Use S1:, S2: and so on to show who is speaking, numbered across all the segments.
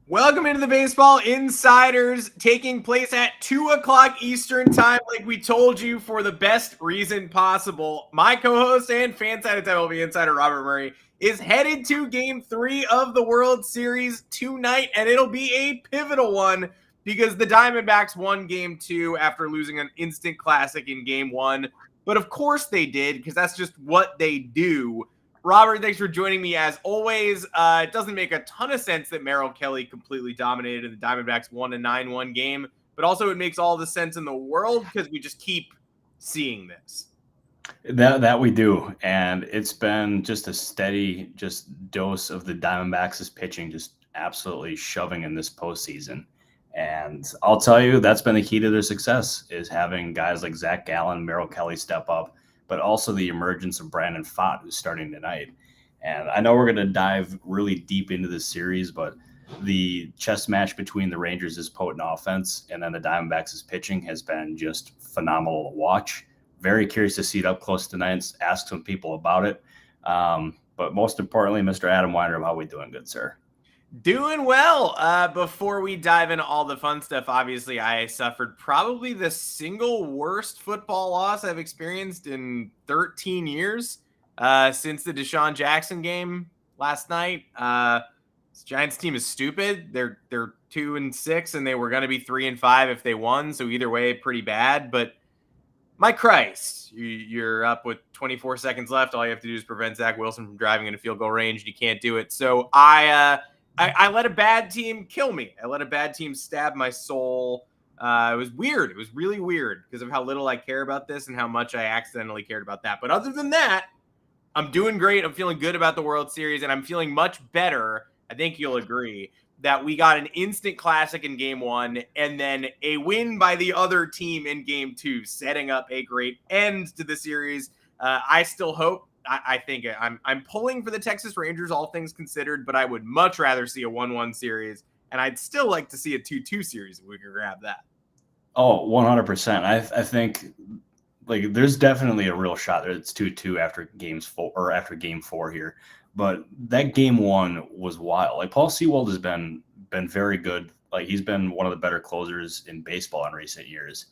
S1: Welcome into the Baseball Insiders, taking place at 2 o'clock Eastern time, like we told you, for the best reason possible. My co-host and Fansided MLB Insider Robert Murray is headed to Game 3 of the World Series tonight, and it'll be a pivotal one because the Diamondbacks won Game 2 after losing an instant classic in Game 1. But of course they did, because that's just what they do. Robert, thanks for joining me as always. It doesn't make a ton of sense that Merrill Kelly completely dominated the Diamondbacks won a 9-1 game, but also it makes all the sense in the world because we just keep seeing this.
S2: That we do, and it's been just a steady dose of the Diamondbacks' pitching, just absolutely shoving in this postseason. And I'll tell you, that's been the key to their success, is having guys like Zach Gallen, Merrill Kelly step up, but also the emergence of Brandon Pfaadt, who's starting tonight. And I know we're going to dive really deep into this series, but the chess match between the Rangers' potent offense and then the Diamondbacks' pitching has been just phenomenal to watch. Very curious to see it up close tonight and ask some people about it. But most importantly, Mr. Adam Weinrib, how are we doing, good sir?
S1: Doing well. Before we dive into all the fun stuff, obviously I suffered probably the single worst football loss I've experienced in 13 years since the Deshaun Jackson game last night. This Giants team is stupid. They're 2-6, and they were going to be 3-5 if they won. So either way, pretty bad. But my Christ, you're up with 24 seconds left. All you have to do is prevent Zach Wilson from driving into field goal range, and you can't do it. So I let a bad team kill me. I let a bad team stab my soul. It was weird. It was really weird because of how little I care about this and how much I accidentally cared about that. But other than that, I'm doing great. I'm feeling good about the World Series, and I'm feeling much better. I think you'll agree that we got an instant classic in Game 1 and then a win by the other team in Game 2, setting up a great end to the series. I still hope. I think I'm pulling for the Texas Rangers, all things considered, but I would much rather see a 1-1 series, and I'd still like to see a 2-2 series if we could grab that.
S2: Oh, 100%. I think like there's definitely a real shot there. It's 2-2 after Game 4 here, but that Game 1 was wild. Like Paul Sewald has been very good. Like he's been one of the better closers in baseball in recent years,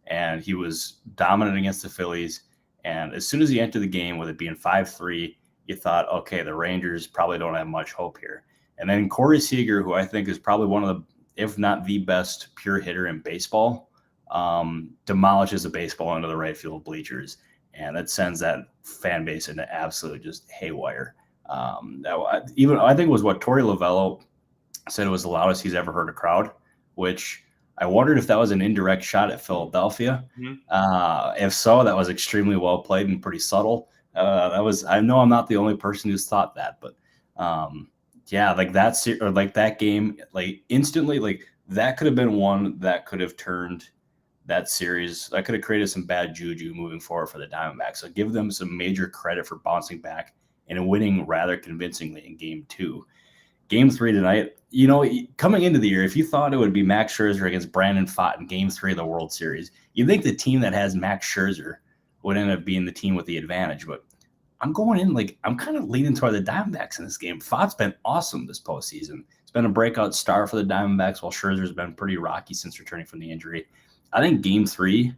S2: and he was dominant against the Phillies. And as soon as he entered the game, with it being 5-3, you thought, okay, the Rangers probably don't have much hope here. And then Corey Seager, who I think is probably one of the, if not the best pure hitter in baseball, demolishes a baseball into the right field bleachers. And that sends that fan base into absolute just haywire. I think it was what Torey Lovello said it was the loudest he's ever heard a crowd, which I wondered if that was an indirect shot at Philadelphia. Mm-hmm. If so, that was extremely well played and pretty subtle. I know I'm not the only person who's thought that, but yeah, like that game, like instantly, like that could have been one that could have turned that series. That could have created some bad juju moving forward for the Diamondbacks. So give them some major credit for bouncing back and winning rather convincingly in Game 2. Game 3 tonight, you know, coming into the year, if you thought it would be Max Scherzer against Brandon Pfaadt in Game 3 of the World Series, you'd think the team that has Max Scherzer would end up being the team with the advantage. But I'm kind of leaning toward the Diamondbacks in this game. Pfaadt's been awesome this postseason. He's been a breakout star for the Diamondbacks, while Scherzer's been pretty rocky since returning from the injury. I think Game 3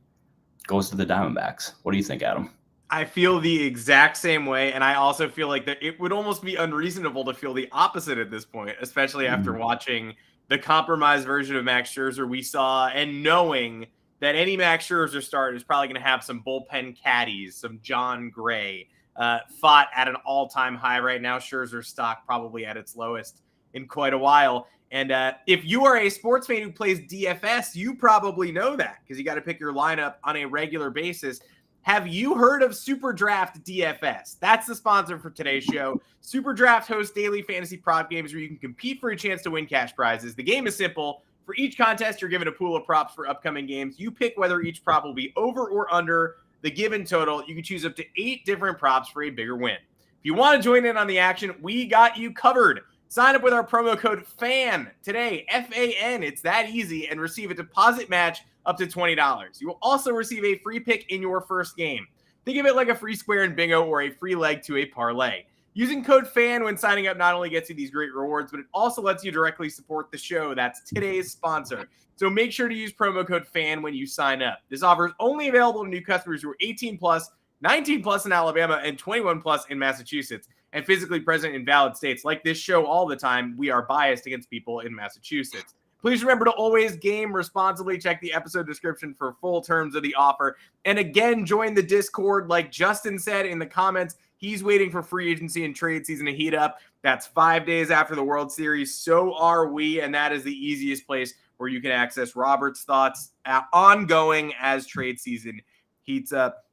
S2: goes to the Diamondbacks. What do you think, Adam?
S1: I feel the exact same way, and I also feel like that it would almost be unreasonable to feel the opposite at this point, especially after watching the compromised version of Max Scherzer we saw and knowing that any Max Scherzer start is probably going to have some bullpen caddies, some John Gray. Pfaadt at an all-time high right now. Scherzer's stock probably at its lowest in quite a while. And if you are a sports fan who plays DFS, you probably know that because you got to pick your lineup on a regular basis. Have you heard of Super Draft DFS? That's the sponsor for today's show. Super Draft hosts daily fantasy prop games where you can compete for a chance to win cash prizes. The game is simple. For each contest, you're given a pool of props for upcoming games. You pick whether each prop will be over or under the given total. You can choose up to 8 different props for a bigger win. If you want to join in on the action, we got you covered. Sign up with our promo code FAN today, F-A-N. It's that easy, and receive a deposit match up to $20. You will also receive a free pick in your first game. Think of it like a free square in bingo or a free leg to a parlay. Using code FAN when signing up not only gets you these great rewards, but it also lets you directly support the show. That's today's sponsor. So make sure to use promo code FAN when you sign up. This offer is only available to new customers who are 18 plus, 19 plus in Alabama, and 21 plus in Massachusetts, and physically present in valid states. Like this show all the time, we are biased against people in Massachusetts. Please remember to always game responsibly. Check the episode description for full terms of the offer. And again, join the Discord. Like Justin said in the comments, he's waiting for free agency and trade season to heat up. That's 5 days after the World Series. So are we, and that is the easiest place where you can access Robert's thoughts ongoing as trade season heats up.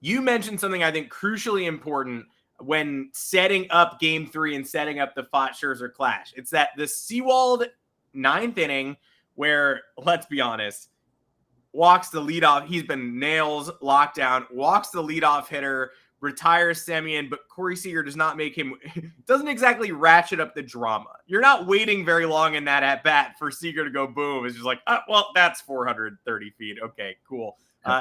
S1: You mentioned something I think crucially important when setting up Game 3 and setting up the Fott-Scherzer clash. It's that the Sewald ninth inning where, let's be honest, walks the leadoff. He's been nails, lockdown, walks the leadoff hitter, retires Semien, but Corey Seager does not make him, doesn't exactly ratchet up the drama. You're not waiting very long in that at bat for Seager to go boom. It's just like, oh, well, that's 430 feet. Okay, cool.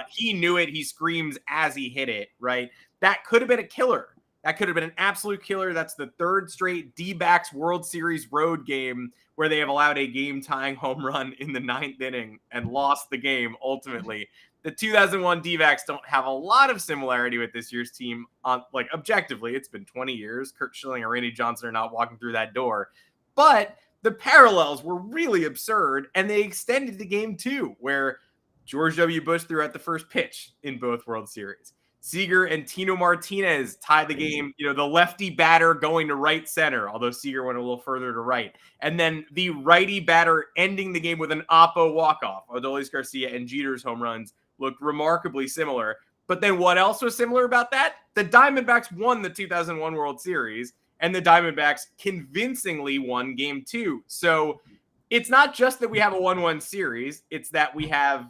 S1: He knew it. He screams as he hit it, right? That could have been a killer. That could have been an absolute killer. That's the third straight D-backs World Series road game where they have allowed a game-tying home run in the ninth inning and lost the game ultimately. The 2001 D-backs don't have a lot of similarity with this year's team. Like objectively, it's been 20 years. Kurt Schilling and Randy Johnson are not walking through that door. But the parallels were really absurd, and they extended the game too, where George W. Bush threw out the first pitch in both World Series. Seager and Tino Martinez tied the game, the lefty batter going to right center, although Seager went a little further to right. And then the righty batter ending the game with an Oppo walk-off. Adolis Garcia and Jeter's home runs looked remarkably similar. But then what else was similar about that? The Diamondbacks won the 2001 World Series, and the Diamondbacks convincingly won Game 2. So it's not just that we have a 1-1 series, it's that we have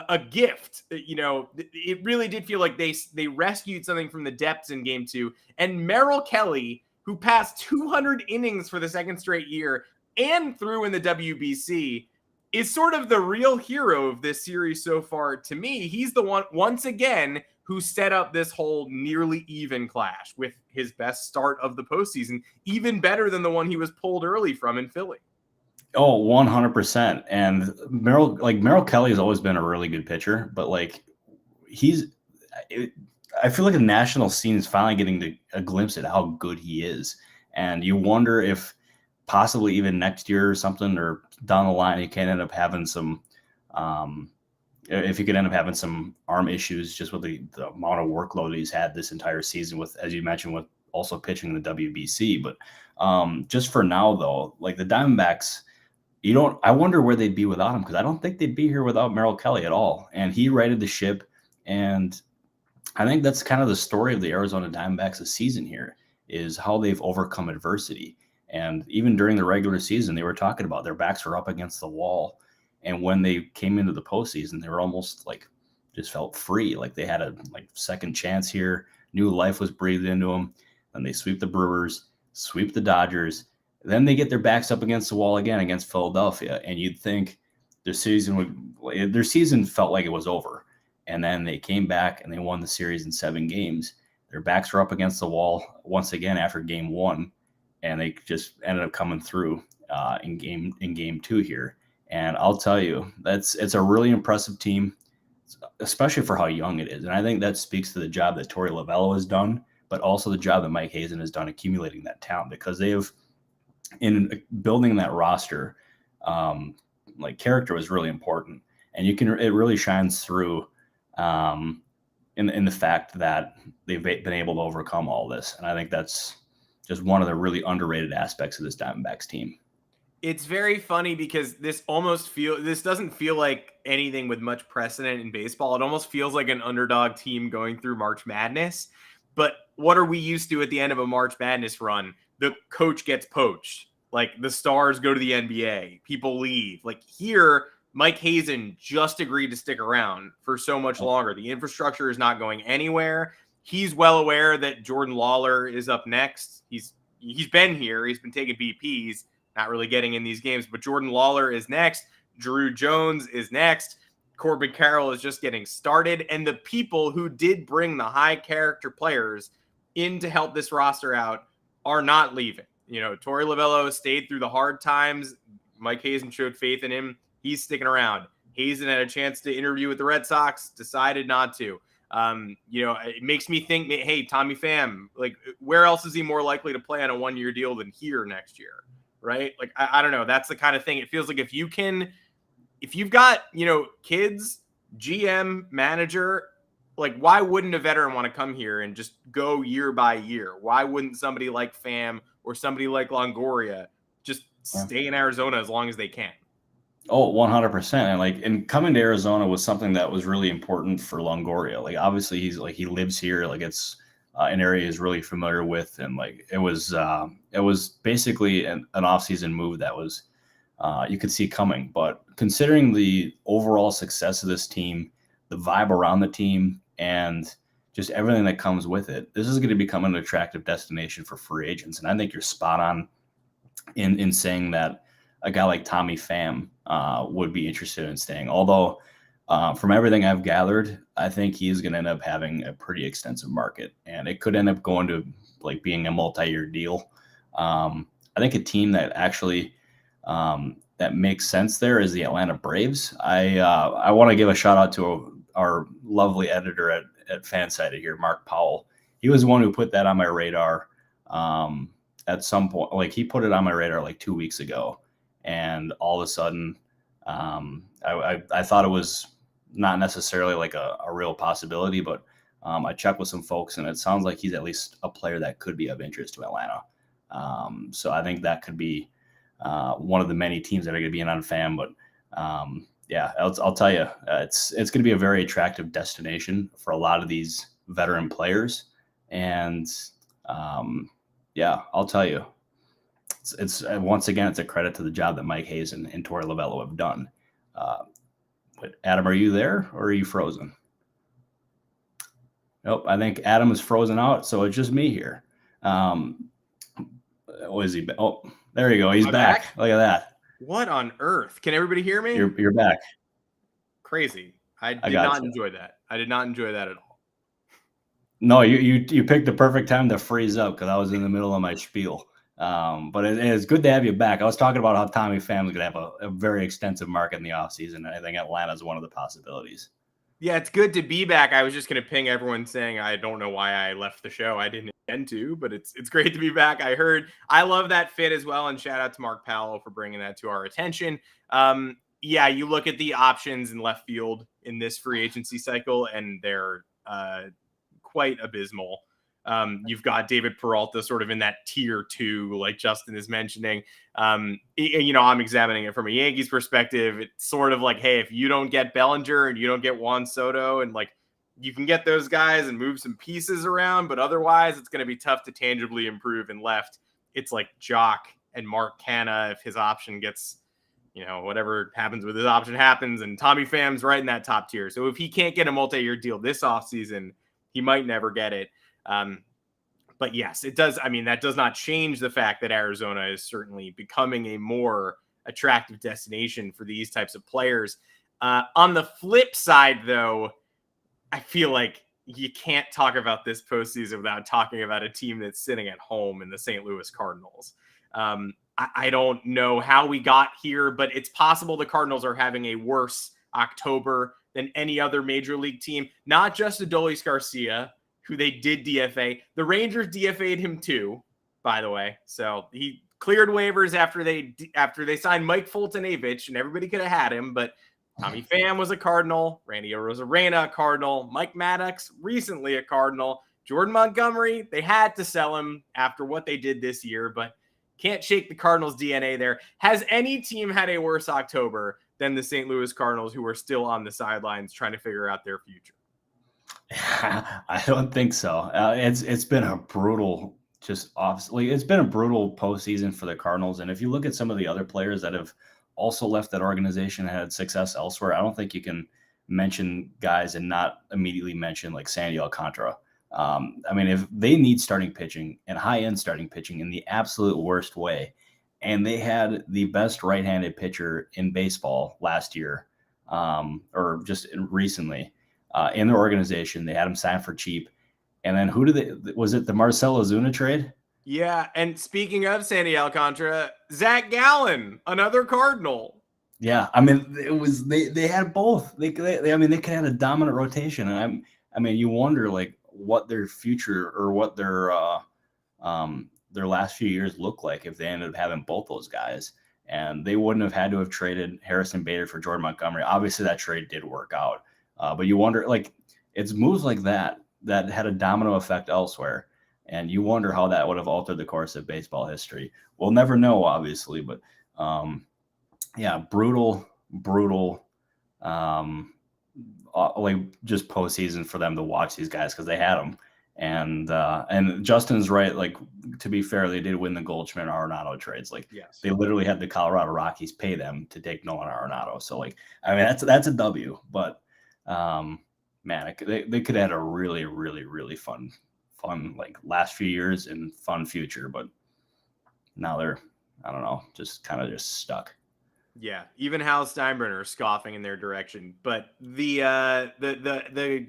S1: a gift. It really did feel like they rescued something from the depths in Game 2. And Merrill Kelly, who passed 200 innings for the second straight year and threw in the WBC, is sort of the real hero of this series so far to me. He's the one, once again, who set up this whole nearly even clash with his best start of the postseason, even better than the one he was pulled early from in Philly.
S2: Oh, 100%. And Merrill Kelly has always been a really good pitcher, but I feel like the national scene is finally getting a glimpse at how good he is. And you wonder if possibly even next year or something, or down the line, he can end up having some, if he could end up having some arm issues just with the amount of workload he's had this entire season with, as you mentioned, with also pitching in the WBC. But just for now, though, like the Diamondbacks, I wonder where they'd be without him, because I don't think they'd be here without Merrill Kelly at all. And he righted the ship. And I think that's kind of the story of the Arizona Diamondbacks this season here, is how they've overcome adversity. And even during the regular season, they were talking about their backs were up against the wall. And when they came into the postseason, they were almost just felt free. Like they had a second chance here. New life was breathed into them. And they sweep the Brewers, sweep the Dodgers. Then they get their backs up against the wall again against Philadelphia. And you'd think their season felt like it was over. And then they came back and they won the series in 7 games. Their backs were up against the wall once again after Game 1. And they just ended up coming through in game 2 here. And I'll tell you, it's a really impressive team, especially for how young it is. And I think that speaks to the job that Torey Lovullo has done, but also the job that Mike Hazen has done accumulating that talent, because they have, in building that roster, character was really important. And it really shines through in the fact that they've been able to overcome all this. And I think that's just one of the really underrated aspects of this Diamondbacks team.
S1: It's very funny because this doesn't feel like anything with much precedent in baseball. It almost feels like an underdog team going through March Madness. But what are we used to at the end of a March Madness run? The coach gets poached. The stars go to the NBA. People leave. Here, Mike Hazen just agreed to stick around for so much longer. The infrastructure is not going anywhere. He's well aware that Jordan Lawler is up next. He's been here. He's been taking BPs, not really getting in these games. But Jordan Lawler is next. Drew Jones is next. Corbin Carroll is just getting started. And the people who did bring the high character players in to help this roster out are not leaving. Torey Lovullo stayed through the hard times. Mike Hazen showed faith in him. He's sticking around. Hazen had a chance to interview with the Red Sox, decided not to. It makes me think, hey, Tommy Pham, like, where else is he more likely to play on a 1-year deal than here next year? Right? Like, I don't know. That's the kind of thing. It feels like if you've got, kids, GM, manager, like, why wouldn't a veteran want to come here and just go year by year? Why wouldn't somebody like Pham or somebody like Longoria just stay in Arizona as long as they can?
S2: Oh, 100%. And coming to Arizona was something that was really important for Longoria. Like, obviously he lives here. Like, it's an area he's really familiar with. And like, it was basically an offseason move that was, you could see coming. But considering the overall success of this team, the vibe around the team, and just everything that comes with it, this is going to become an attractive destination for free agents. And I think you're spot on in saying that a guy like Tommy Pham would be interested in staying. Although from everything I've gathered, I think he's going to end up having a pretty extensive market, and it could end up going to like being a multi-year deal. I think a team that actually that makes sense there is the Atlanta Braves. I want to give a shout out to our lovely editor at Fansided here, Mark Powell. He was the one who put that on my radar at some point. Like, he put it on my radar like 2 weeks ago. And all of a sudden, I thought it was not necessarily like a real possibility, but I checked with some folks, and it sounds like he's at least a player that could be of interest to Atlanta. So I think that could be one of the many teams that are going to be in on Pham. But yeah, I'll tell you, it's going to be a very attractive destination for a lot of these veteran players. And yeah, I'll tell you. It's once again, it's a credit to the job that Mike Hazen and Torey Lovullo have done. But Adam, are you there or are you frozen? Nope, I think Adam is frozen out, so it's just me here. Is he? Oh, there you go. He's back. Look at that.
S1: What on earth? Can everybody hear me?
S2: You're back.
S1: Crazy. I did not enjoy that. I did not enjoy that at all.
S2: No, you picked the perfect time to freeze up because I was in the middle of my spiel. But it's good to have you back. I was talking about how Tommy Pham is going to have a very extensive market in the offseason, and I think Atlanta is one of the possibilities.
S1: Yeah, it's good to be back. I was just going to ping everyone saying I don't know why I left the show. I didn't intend to, but it's great to be back. I love that fit as well, and shout out to Mark Powell for bringing that to our attention. Yeah, you look at the options in left field in this free agency cycle, and they're quite abysmal. You've got David Peralta sort of in that tier 2, like Justin is mentioning. I'm examining it from a Yankees perspective. It's sort of like, hey, if you don't get Bellinger and you don't get Juan Soto, and like you can get those guys and move some pieces around, but otherwise it's going to be tough to tangibly improve in left. It's like Jock and Mark Canha if his option gets, whatever happens with his option happens, and Tommy Pham's right in that top tier. So if he can't get a multi-year deal this offseason, he might never get it. But yes, it does. I mean, that does not change the fact that Arizona is certainly becoming a more attractive destination for these types of players. On the flip side, though, I feel like you can't talk about this postseason without talking about a team that's sitting at home in the St. Louis Cardinals. I don't know how we got here, but it's possible the Cardinals are having a worse October than any other major league team. Not just Adolis Garcia, who they did DFA. The Rangers DFA'd him too, by the way. So he cleared waivers after they signed Mike Foltynewicz, and everybody could have had him, but Tommy Pham was a Cardinal, Randy Arozarena a Cardinal, Mike Maddox recently a Cardinal, Jordan Montgomery, they had to sell him after what they did this year, but can't shake the Cardinals DNA there. Has any team had a worse October than the St. Louis Cardinals, who are still on the sidelines trying to figure out their future?
S2: I don't think so. It's been a brutal, it's been a brutal postseason for the Cardinals. And if you look at some of the other players that have also left that organization and had success elsewhere, I don't think you can mention guys and not immediately mention like Sandy Alcantara. I mean, if they need starting pitching and high-end starting pitching in the absolute worst way, and they had the best right-handed pitcher in baseball last year, or just recently, in their organization, they had him signed for cheap. And then was it the Marcell Ozuna trade?
S1: Yeah, and speaking of Sandy Alcantara, Zach Gallen, another Cardinal.
S2: Yeah, I mean, they had both. They I mean, they could have a dominant rotation, and I mean, you wonder like what their future or what their last few years look like if they ended up having both those guys, and they wouldn't have had to have traded Harrison Bader for Jordan Montgomery. Obviously, that trade did work out, but you wonder like it's moves like that had a domino effect elsewhere, and you wonder how that would have altered the course of baseball history. We'll never know, obviously, but. Yeah, brutal, like just postseason for them to watch these guys because they had them. And Justin's right. Like, to be fair, they did win the Goldschmidt and Arenado trades. Like,
S1: yes,
S2: they literally had the Colorado Rockies pay them to take Nolan Arenado. So, like, I mean, that's a W. But man, they could have had a really, really, really fun like last few years and fun future. But now they're, I don't know, just kind of just stuck.
S1: Yeah, even Hal Steinbrenner scoffing in their direction. But the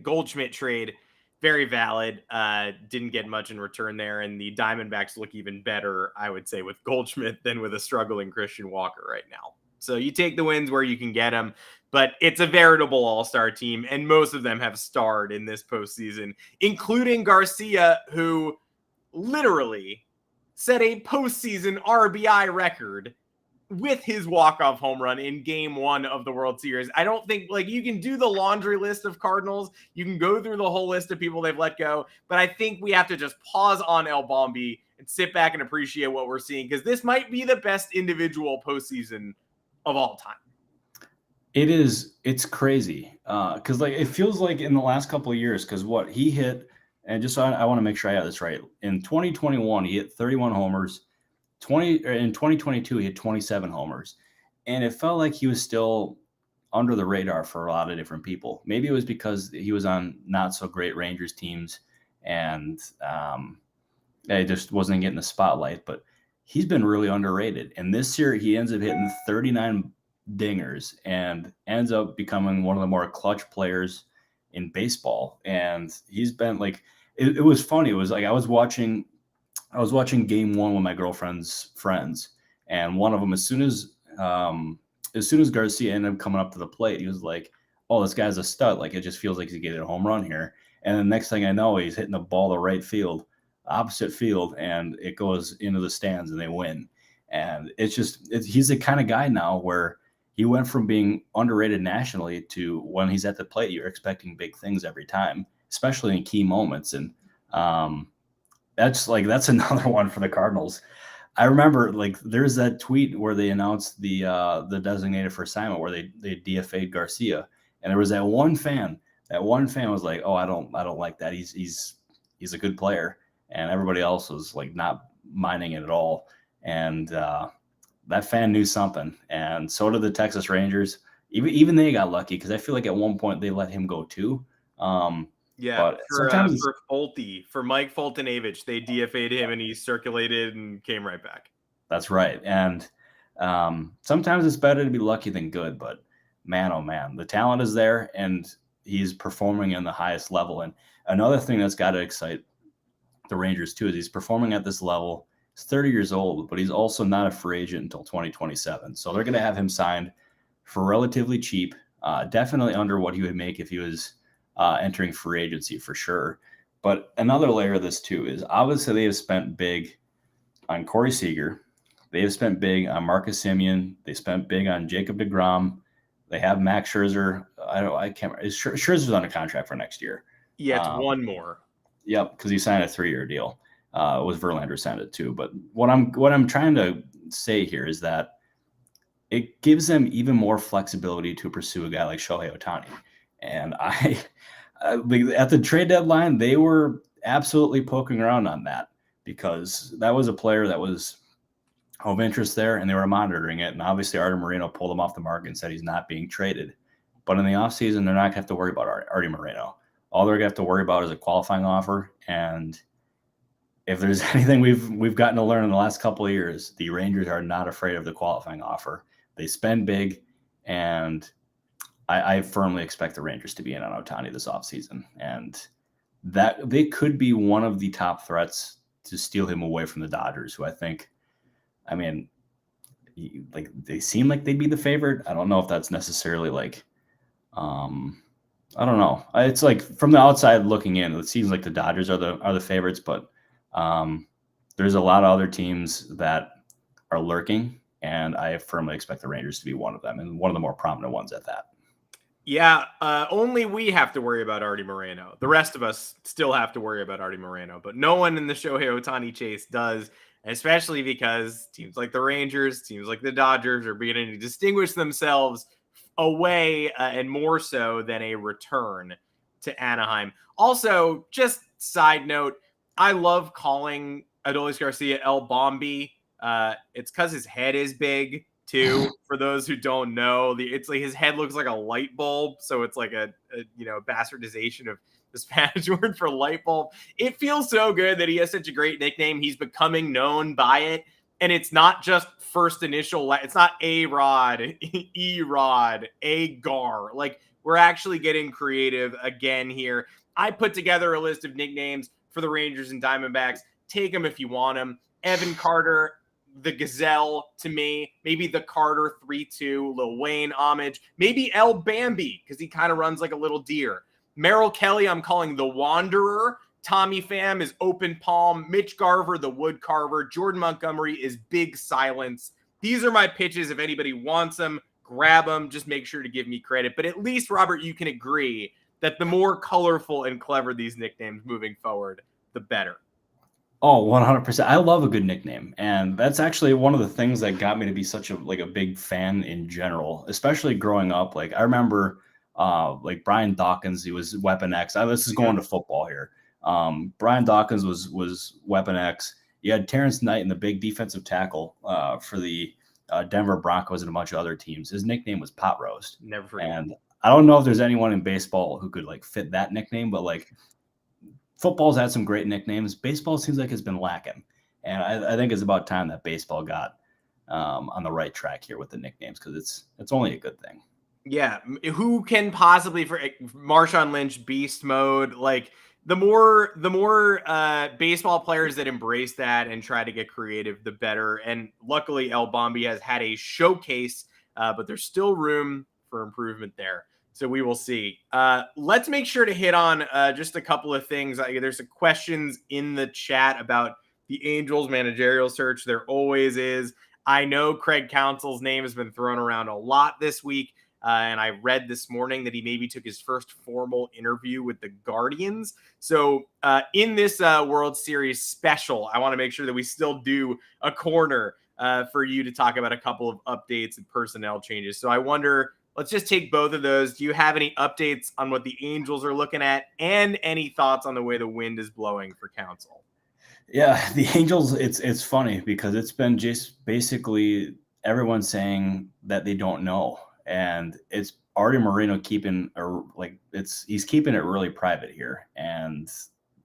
S1: Goldschmidt trade, very valid. Didn't get much in return there, and the Diamondbacks look even better, I would say, with Goldschmidt than with a struggling Christian Walker right now. So you take the wins where you can get them, but it's a veritable all-star team, and most of them have starred in this postseason, including Garcia, who literally set a postseason RBI record with his walk-off home run in game 1 of the World Series. I don't think, like, you can do the laundry list of Cardinals. You can go through the whole list of people they've let go, but I think we have to just pause on El Bombi and sit back and appreciate what we're seeing, because this might be the best individual postseason of all time.
S2: It is. It's crazy. Because like it feels like in the last couple of years, because what he hit, and just so I want to make sure I have this right. In 2021, he hit 31 homers. In 2022, he had 27 homers, and it felt like he was still under the radar for a lot of different people. Maybe it was because he was on not so great Rangers teams, and he just wasn't getting the spotlight. But he's been really underrated. And this year, he ends up hitting 39 dingers and ends up becoming one of the more clutch players in baseball. And he's been like, it was funny. It was like I was watching game 1 with my girlfriend's friends, and one of them, as soon as Garcia ended up coming up to the plate, he was like, "Oh, this guy's a stud. Like, it just feels like he's getting a home run here." And the next thing I know, he's hitting the ball to right field, opposite field, and it goes into the stands, and they win. And he's the kind of guy now where he went from being underrated nationally to when he's at the plate, you're expecting big things every time, especially in key moments. And that's another one for the Cardinals. I remember like there's that tweet where they announced the designated for assignment where they DFA'd Garcia, and there was that one fan. That one fan was like, "Oh, I don't like that. He's a good player," and everybody else was like not minding it at all. And that fan knew something, and so did the Texas Rangers. Even they got lucky because I feel like at one point they let him go too.
S1: Yeah,
S2: but
S1: for Folty, for Mike Foltynewicz, they DFA'd him and he circulated and came right back.
S2: That's right. And sometimes it's better to be lucky than good, but man, oh man, the talent is there and he's performing in the highest level. And another thing that's got to excite the Rangers too is he's performing at this level. He's 30 years old, but he's also not a free agent until 2027. So they're going to have him signed for relatively cheap, definitely under what he would make if he was entering free agency for sure. But another layer of this too is obviously they have spent big on Corey Seager. They have spent big on Marcus Semien. They spent big on Jacob deGrom. They have Max Scherzer. I can't remember. Scherzer's on a contract for next year.
S1: Yeah, it's one more.
S2: Yep, because he signed a 3-year deal. Was Verlander signed it too. But what I'm trying to say here is that it gives them even more flexibility to pursue a guy like Shohei Ohtani. And at the trade deadline, they were absolutely poking around on that because that was a player that was of interest there, and they were monitoring it. And obviously, Artie Moreno pulled him off the market and said he's not being traded. But in the offseason, they're not going to have to worry about Artie Moreno. All they're going to have to worry about is a qualifying offer. And if there's anything we've gotten to learn in the last couple of years, the Rangers are not afraid of the qualifying offer. They spend big, and I firmly expect the Rangers to be in on Ohtani this offseason. And that they could be one of the top threats to steal him away from the Dodgers, who I mean, like they seem like they'd be the favorite. I don't know if that's necessarily like, I don't know. It's like from the outside looking in, it seems like the Dodgers are the favorites, but there's a lot of other teams that are lurking, and I firmly expect the Rangers to be one of them, and one of the more prominent ones at that.
S1: Yeah, only we have to worry about Artie Moreno. The rest of us still have to worry about Artie Moreno, but no one in the Shohei Ohtani chase does, especially because teams like the Rangers, teams like the Dodgers are beginning to distinguish themselves away and more so than a return to Anaheim. Also, just side note, I love calling Adolis Garcia El Bombi. It's because his head is big. Too, for those who don't know, it's like his head looks like a light bulb, so it's like a bastardization of the Spanish word for light bulb. It feels so good that he has such a great nickname. He's becoming known by it, and it's not just first initial. It's not A-Rod, E-Rod, A-Gar. Like, we're actually getting creative again here. I put together a list of nicknames for the Rangers and Diamondbacks. Take them if you want them. Evan Carter, the Gazelle to me, maybe the Carter 3-2, Lil Wayne homage, maybe El Bambi because he kind of runs like a little deer. Merrill Kelly, I'm calling the Wanderer. Tommy Pham is Open Palm. Mitch Garver, the Wood Carver. Jordan Montgomery is Big Silence. These are my pitches. If anybody wants them, grab them. Just make sure to give me credit. But at least, Robert, you can agree that the more colorful and clever these nicknames moving forward, the better.
S2: Oh, 100%. I love a good nickname. And that's actually one of the things that got me to be such a big fan in general, especially growing up. Like I remember like Brian Dawkins, he was Weapon X. This is going to football here. Brian Dawkins was Weapon X. You had Terrence Knight in the big defensive tackle for the Denver Broncos and a bunch of other teams. His nickname was Pot Roast.
S1: Never forget.
S2: And I don't know if there's anyone in baseball who could like fit that nickname, but like football's had some great nicknames. Baseball seems like it's been lacking. And I think it's about time that baseball got on the right track here with the nicknames because it's only a good thing.
S1: Yeah. Who can possibly, for Marshawn Lynch, beast mode, like the more baseball players that embrace that and try to get creative, the better. And luckily El Bombi has had a showcase, but there's still room for improvement there. So we will see. Let's make sure to hit on just a couple of things. There's some questions in the chat about the Angels managerial search. There always is. I know Craig Counsell's name has been thrown around a lot this week. And I read this morning that he maybe took his first formal interview with the Guardians. So in this World Series special, I want to make sure that we still do a corner for you to talk about a couple of updates and personnel changes. So I wonder, let's just take both of those. Do you have any updates on what the Angels are looking at and any thoughts on the way the wind is blowing for Counsell?
S2: Yeah, the Angels, it's funny because it's been just basically everyone saying that they don't know. And it's Artie Moreno he's keeping it really private here. And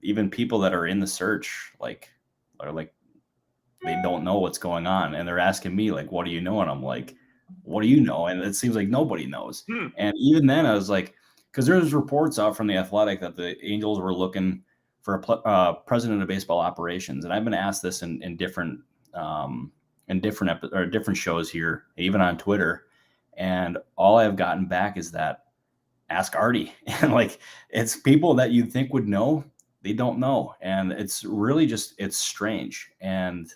S2: even people that are in the search, are they don't know what's going on. And they're asking me like, what do you know? And I'm like, what do you know? And it seems like nobody knows. And even then I was like, because there's reports out from the Athletic that the Angels were looking for a president of baseball operations. And I've been asked this in different shows here, even on Twitter. And all I've gotten back is that ask Artie. And like, it's people that you'd think would know, they don't know. And it's really it's strange. And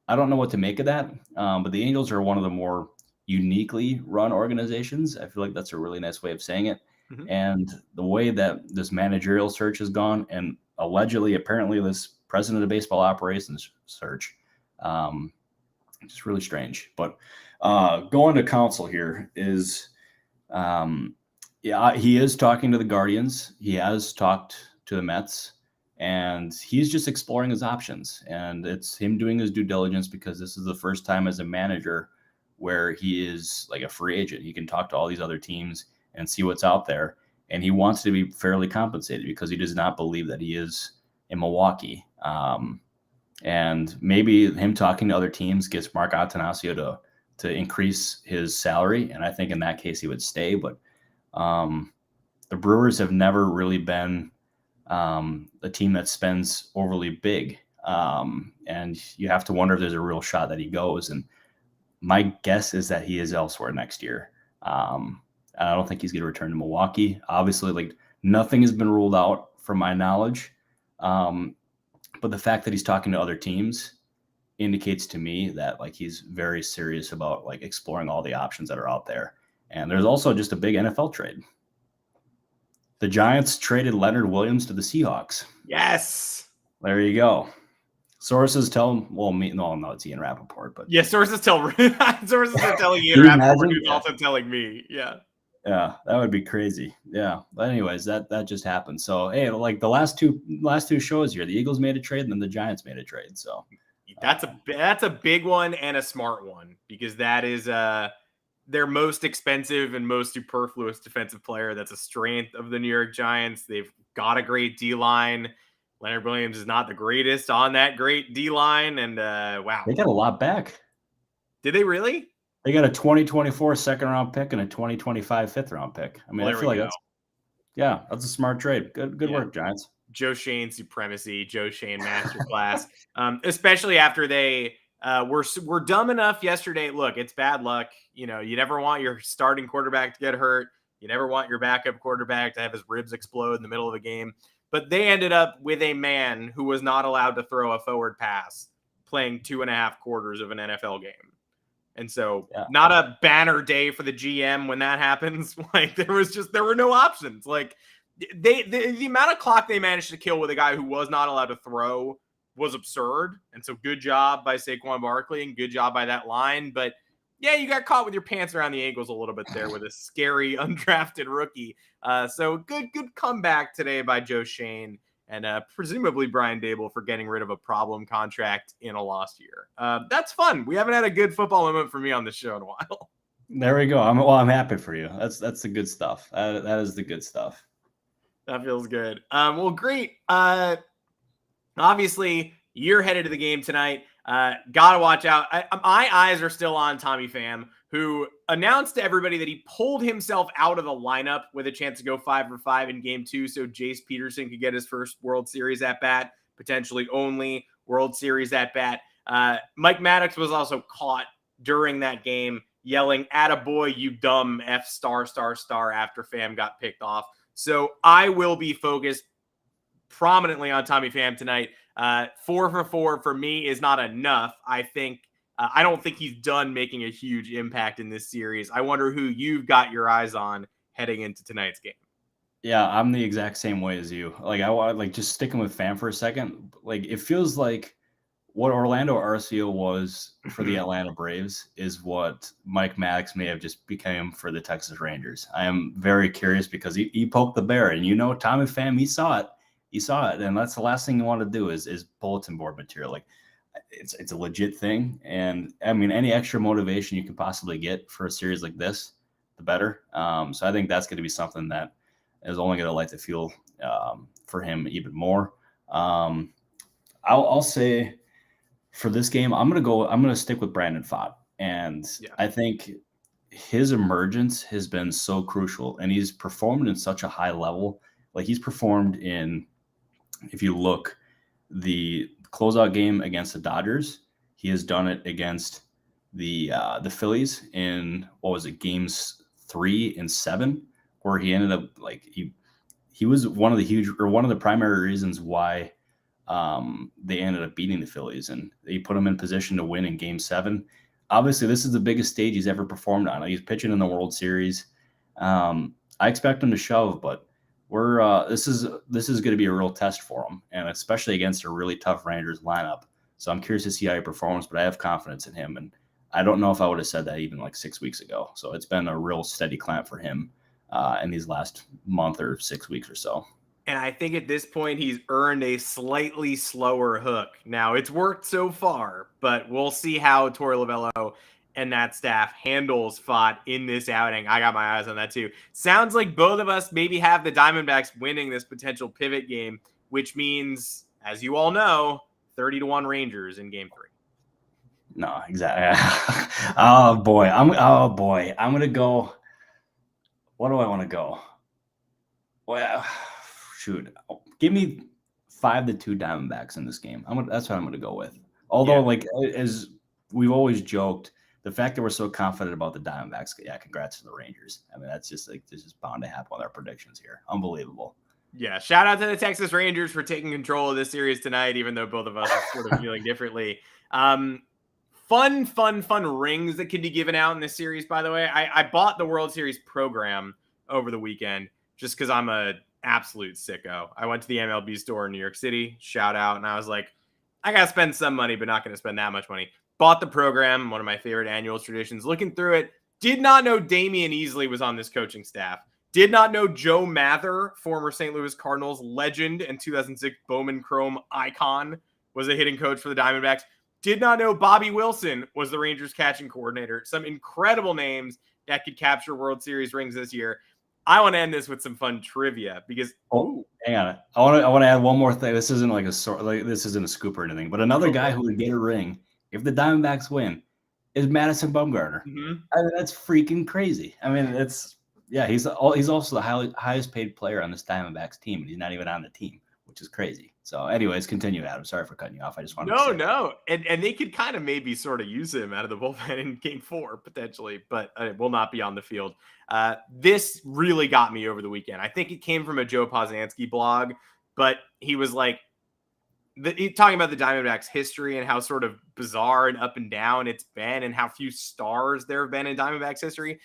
S2: I don't know what to make of that. But the Angels are one of the more uniquely run organizations. I feel like that's a really nice way of saying it. Mm-hmm. And the way that this managerial search has gone, and apparently this president of baseball operations search, it's really strange. But going to Counsell here is, he is talking to the Guardians. He has talked to the Mets, and he's just exploring his options. And it's him doing his due diligence because this is the first time as a manager where he is like a free agent. He can talk to all these other teams and see what's out there. And he wants to be fairly compensated because he does not believe that he is in Milwaukee. And maybe him talking to other teams gets Mark Attanasio to increase his salary. And I think in that case, he would stay. But the Brewers have never really been a team that spends overly big. And you have to wonder if there's a real shot that he goes. And my guess is that he is elsewhere next year. I don't think he's going to return to Milwaukee. Obviously, like, nothing has been ruled out from my knowledge. But the fact that he's talking to other teams indicates to me that, like, he's very serious about, like, exploring all the options that are out there. And there's also just a big NFL trade. The Giants traded Leonard Williams to the Seahawks.
S1: Yes.
S2: There you go. Sources tell him, no, it's Ian Rappaport, but
S1: yeah, sources are telling Ian Rappaport, who's also telling me. Yeah.
S2: Yeah, that would be crazy. Yeah. But anyways, that just happened. So, hey, like the last two shows here, the Eagles made a trade and then the Giants made a trade. So
S1: that's a big one and a smart one, because that is their most expensive and most superfluous defensive player. That's a strength of the New York Giants. They've got a great D-line. Leonard Williams is not the greatest on that great D-line. And wow.
S2: They got a lot back.
S1: Did they really?
S2: They got a 2024 second-round pick and a 2025 fifth-round pick. I mean, I feel like that's a smart trade. Good work, Giants.
S1: Joe Shane supremacy, Joe Shane masterclass. Especially after they were dumb enough yesterday. Look, it's bad luck. You never want your starting quarterback to get hurt. You never want your backup quarterback to have his ribs explode in the middle of a game. But they ended up with a man who was not allowed to throw a forward pass playing 2.5 quarters of an NFL game. And so not a banner day for the GM when that happens. Like, there were no options. Like, the amount of clock they managed to kill with a guy who was not allowed to throw was absurd. And so good job by Saquon Barkley and good job by that line. But yeah, you got caught with your pants around the ankles a little bit there with a scary undrafted rookie. So good comeback today by Joe Shane and presumably Brian Dable for getting rid of a problem contract in a lost year. That's fun. We haven't had a good football moment for me on this show in a while.
S2: There we go. I'm happy for you. That's the good stuff. That is the good stuff.
S1: That feels good. Well, great. Obviously, you're headed to the game tonight. Gotta watch out. My eyes are still on Tommy Pham, who announced to everybody that he pulled himself out of the lineup with a chance to go 5 for 5 in game 2, so Jace Peterson could get his first World Series at bat, potentially only World Series at bat. Mike Maddox was also caught during that game yelling, "Attaboy, you dumb F star after Pham got picked off. So I will be focused prominently on Tommy Pham tonight. 4 for 4 for me is not enough. I don't think he's done making a huge impact in this series. I wonder who you've got your eyes on heading into tonight's game.
S2: Yeah, I'm the exact same way as you. Like, I want, like, just sticking with Pham for a second. Like, it feels like what Orlando Arcia was for the Atlanta Braves is what Mike Maddox may have just become for the Texas Rangers. I am very curious because he poked the bear, and Tommy Pham, he saw it, and that's the last thing you want to do is bulletin board material. Like, it's a legit thing, and I mean, any extra motivation you can possibly get for a series like this, the better. So I think that's going to be something that is only going to light the fuel for him even more. I'll say for this game, I'm going to stick with Brandon Pfaadt, and I think his emergence has been so crucial, and he's performed in such a high level. Like, he's performed in, if you look, the closeout game against the Dodgers, he has done it against the Phillies in, games 3 and 7, where he ended up, like, he was one of the primary reasons why they ended up beating the Phillies, and they put him in position to win in game 7. Obviously, this is the biggest stage he's ever performed on. He's pitching in the World Series. I expect him to shove, but this is going to be a real test for him, and especially against a really tough Rangers lineup. So I'm curious to see how he performs, but I have confidence in him, and I don't know if I would have said that even like 6 weeks ago. So it's been a real steady climb for him in these last month or 6 weeks or so.
S1: And I think at this point, he's earned a slightly slower hook. Now, it's worked so far, but we'll see how Torey Lovello and that staff handles Pfaadt in this outing. I got my eyes on that too. Sounds like both of us maybe have the Diamondbacks winning this potential pivot game, which means, as you all know, 30-1 Rangers in game 3.
S2: No, exactly. Oh boy. I'm going to go. What do I want to go? Well, shoot, give me 5-2 Diamondbacks in this game. That's what I'm going to go with. Although, like, as we've always joked, the fact that we're so confident about the Diamondbacks, yeah, congrats to the Rangers. I mean, that's just like, this is bound to happen with our predictions here. Unbelievable.
S1: Yeah, shout out to the Texas Rangers for taking control of this series tonight, even though both of us are sort of feeling differently. Fun rings that can be given out in this series, by the way. I bought the World Series program over the weekend just because I'm a absolute sicko. I went to the MLB store in New York City, shout out, and I was like, I got to spend some money, but not going to spend that much money. Bought the program, one of my favorite annual traditions. Looking through it, did not know Damian Easley was on this coaching staff. Did not know Joe Mather, former St. Louis Cardinals legend and 2006 Bowman Chrome icon, was a hitting coach for the Diamondbacks. Did not know Bobby Wilson was the Rangers catching coordinator. Some incredible names that could capture World Series rings this year. I want to end this with some fun trivia because
S2: hang on. I want to add one more thing. This isn't like this isn't a scoop or anything, but another guy who would get a ring if the Diamondbacks win is Madison Bumgarner.
S1: Mm-hmm.
S2: I mean, that's freaking crazy. I mean, he's also the highest paid player on this Diamondbacks team, and he's not even on the team, which is crazy. So, anyways, continue, Adam. Sorry for cutting you off. I just wanted to say
S1: no, and they could kind of maybe sort of use him out of the bullpen in Game 4 potentially, but it will not be on the field. This really got me over the weekend. I think it came from a Joe Poznansky blog, but he was like talking about the Diamondbacks history and how sort of bizarre and up and down it's been, and how few stars there have been in Diamondbacks history.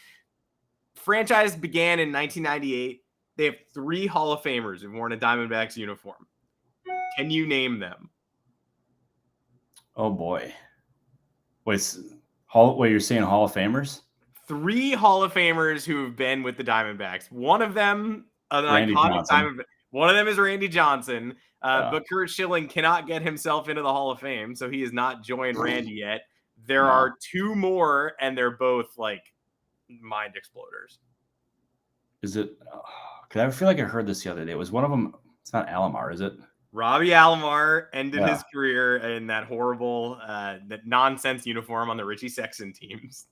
S1: Franchise began in 1998. They have 3 Hall of Famers who've worn a Diamondbacks uniform. Can you name them?
S2: Oh boy. Wait, you're saying Hall of Famers?
S1: 3 Hall of Famers who have been with the Diamondbacks. One of them, an iconic Diamondback. One of them is Randy Johnson. But Curt Schilling cannot get himself into the Hall of Fame, so he has not joined Randy yet. There are 2 more, and they're both like mind exploders.
S2: Is it? Because I feel like I heard this the other day. Was one of them? It's not Alomar, is it?
S1: Robbie Alomar ended his career in that horrible, that nonsense uniform on the Richie Sexson teams.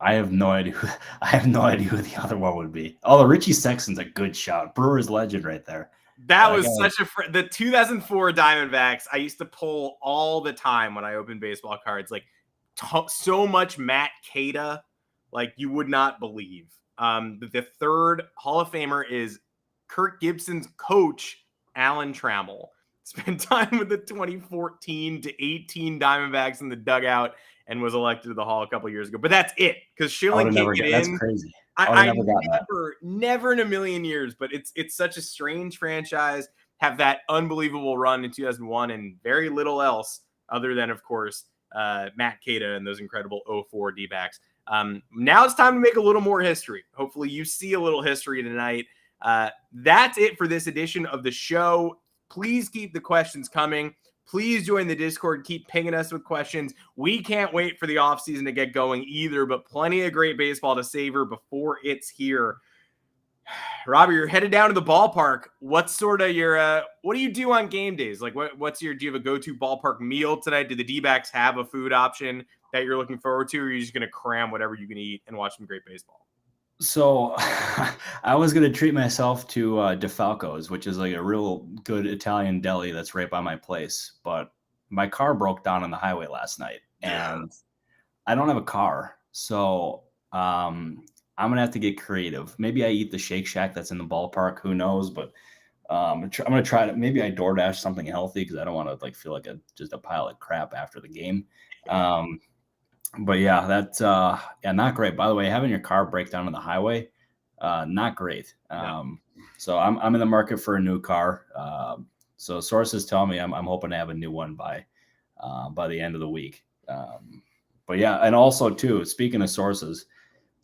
S2: I have no idea. Who the other one would be. Oh, the Richie Sexton's a good shout. Brewers legend right there.
S1: That was the 2004 Diamondbacks. I used to pull all the time when I opened baseball cards, like so much Matt Cada, like you would not believe. The 3rd Hall of Famer is Kirk Gibson's coach, Alan Trammell. Spent time with the 2014 to 18 Diamondbacks in the dugout and was elected to the Hall a couple years ago. But that's it, because Schilling can't get in.
S2: That's crazy.
S1: I never in a million years, but it's such a strange franchise. Have that unbelievable run in 2001 and very little else other than, of course, Matt Cada and those incredible 04 D-backs. Now it's time to make a little more history. Hopefully you see a little history tonight. That's it for this edition of the show. Please keep the questions coming. Please join the Discord. Keep pinging us with questions. We can't wait for the offseason to get going either, but plenty of great baseball to savor before it's here. Robbie, you're headed down to the ballpark. What's sort of your what do you do on game days? Like do you have a go-to ballpark meal tonight? Do the D-backs have a food option that you're looking forward to, or are you just going to cram whatever you can eat and watch some great baseball?
S2: So I was going to treat myself to DeFalco's, which is like a real good Italian deli that's right by my place. But my car broke down on the highway last night, and I don't have a car. So I'm going to have to get creative. Maybe I eat the Shake Shack that's in the ballpark. Who knows? But I'm going to try to, maybe I DoorDash something healthy because I don't want to feel like just a pile of crap after the game. But yeah, that's not great. By the way, having your car break down on the highway, not great. So I'm in the market for a new car. So sources tell me I'm hoping to have a new one by the end of the week. But yeah, and also too, speaking of sources,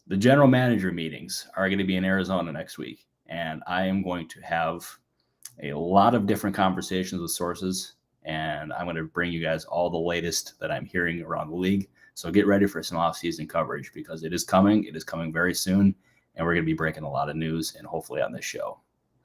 S2: the general manager meetings are going to be in Arizona next week, and I am going to have a lot of different conversations with sources, and I'm going to bring you guys all the latest that I'm hearing around the league. So get ready for some off-season coverage because it is coming. It is coming very soon, and we're going to be breaking a lot of news and hopefully on this show.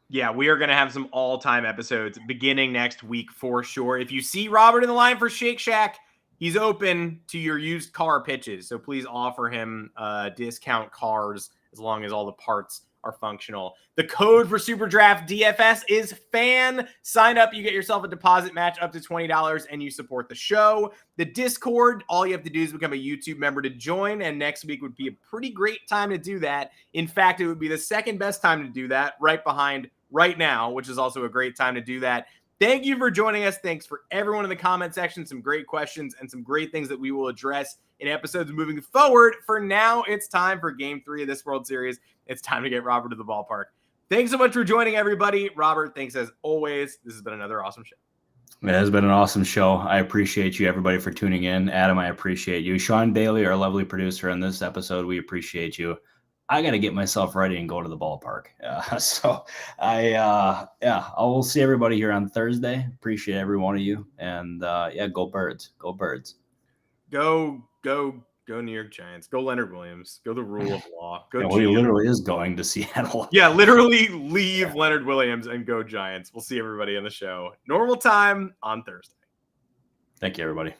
S1: Yeah, we are going to have some all-time episodes beginning next week for sure. If you see Robert in the line for Shake Shack, he's open to your used car pitches. So please offer him discount cars as long as all the parts are functional. The code for Super Draft DFS is FAN. Sign up, you get yourself a deposit match up to $20, and you support the show. The Discord, all you have to do is become a YouTube member to join, and next week would be a pretty great time to do that. In fact, it would be the second best time to do that, right behind right now, which is also a great time to do that. Thank you for joining us. Thanks for everyone in the comment section. Some great questions and some great things that we will address in episodes moving forward. For now, it's time for Game 3 of this World Series. It's time to get Robert to the ballpark. Thanks so much for joining, everybody. Robert, thanks as always. This has been another awesome show.
S2: It has been an awesome show. I appreciate you, everybody, for tuning in. Adam, I appreciate you. Sean Bailey, our lovely producer on this episode, we appreciate you. I got to get myself ready and go to the ballpark. I will see everybody here on Thursday. Appreciate every one of you. And go Birds. Go Birds.
S1: Go New York Giants. Go Leonard Williams. Go the rule of law. Go.
S2: He literally is going to Seattle.
S1: Yeah, literally leave Leonard Williams and go Giants. We'll see everybody on the show. Normal time on Thursday.
S2: Thank you, everybody.